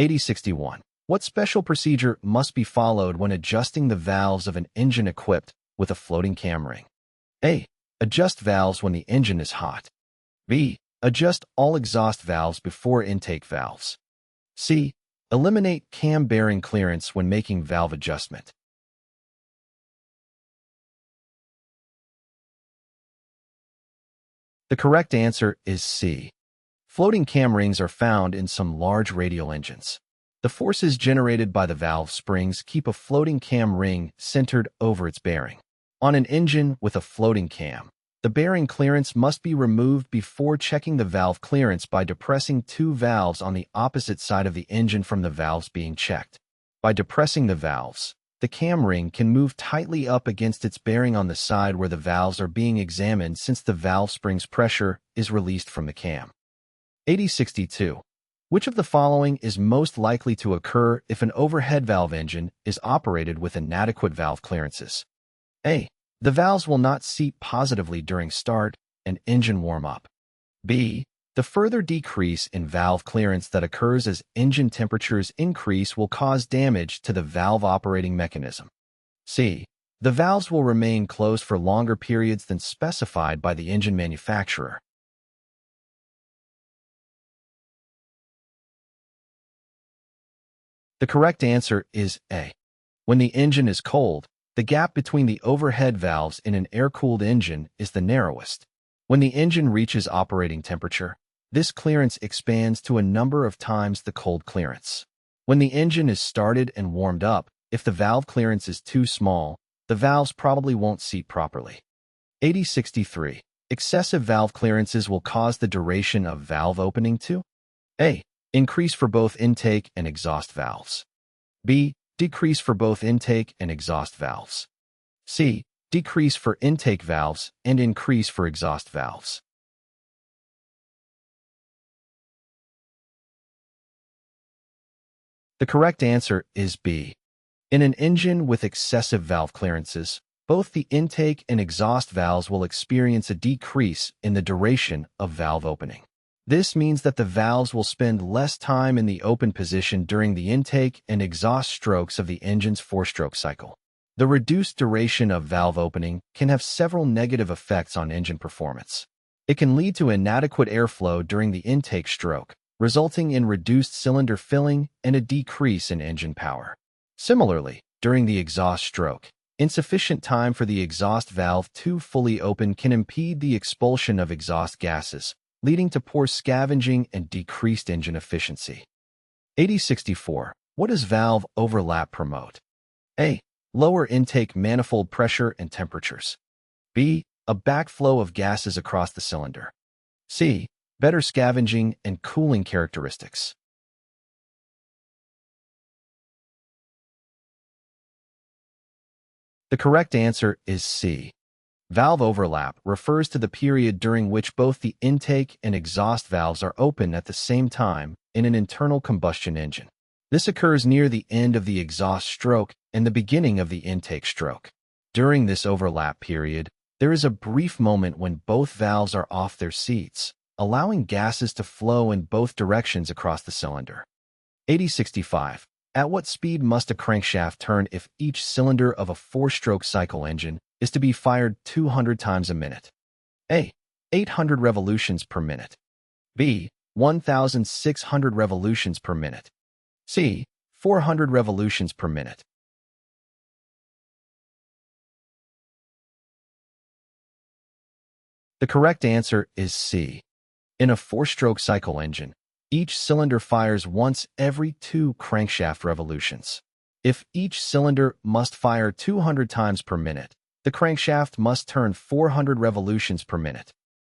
Q8061. What special procedure must be followed when adjusting the valves of an engine equipped with a floating cam ring? A. Adjust valves when the engine is hot. B. Adjust all exhaust valves before intake valves. C. Eliminate cam bearing clearance when making valve adjustment. The correct answer is C. Floating cam rings are found in some large radial engines. The forces generated by the valve springs keep a floating cam ring centered over its bearing. On an engine with a floating cam, the bearing clearance must be removed before checking the valve clearance by depressing two valves on the opposite side of the engine from the valves being checked. By depressing the valves, the cam ring can move tightly up against its bearing on the side where the valves are being examined since the valve spring's pressure is released from the cam. Q8062. Which of the following is most likely to occur if an overhead valve engine is operated with inadequate valve clearances? A. The valves will not seat positively during start and engine warm-up. B. The further decrease in valve clearance that occurs as engine temperatures increase will cause damage to the valve operating mechanism. C. The valves will remain closed for longer periods than specified by the engine manufacturer. The correct answer is A. When the engine is cold, the gap between the overhead valves in an air-cooled engine is the narrowest. When the engine reaches operating temperature, this clearance expands to a number of times the cold clearance. When the engine is started and warmed up, if the valve clearance is too small, the valves probably won't seat properly. Q8063. Excessive valve clearances will cause the duration of valve opening to A. Increase for both intake and exhaust valves. B. Decrease for both intake and exhaust valves. C. Decrease for intake valves and increase for exhaust valves. The correct answer is B. In an engine with excessive valve clearances, both the intake and exhaust valves will experience a decrease in the duration of valve opening. This means that the valves will spend less time in the open position during the intake and exhaust strokes of the engine's four-stroke cycle. The reduced duration of valve opening can have several negative effects on engine performance. It can lead to inadequate airflow during the intake stroke, resulting in reduced cylinder filling and a decrease in engine power. Similarly, during the exhaust stroke, insufficient time for the exhaust valve to fully open can impede the expulsion of exhaust gases, leading to poor scavenging and decreased engine efficiency. Q8064. What does valve overlap promote? A. Lower intake manifold pressure and temperatures. B. A backflow of gases across the cylinder. C. Better scavenging and cooling characteristics. The correct answer is C. Valve overlap refers to the period during which both the intake and exhaust valves are open at the same time in an internal combustion engine. This occurs near the end of the exhaust stroke and the beginning of the intake stroke. During this overlap period, there is a brief moment when both valves are off their seats, allowing gases to flow in both directions across the cylinder. Q8065. At what speed must a crankshaft turn if each cylinder of a four-stroke cycle engine is to be fired 200 times a minute? A. 800 revolutions per minute. B. 1,600 revolutions per minute. C. 400 revolutions per minute. The correct answer is C. In a four-stroke cycle engine, each cylinder fires once every 2 crankshaft revolutions. If each cylinder must fire 200 times per minute, the crankshaft must turn 400 revolutions per minute.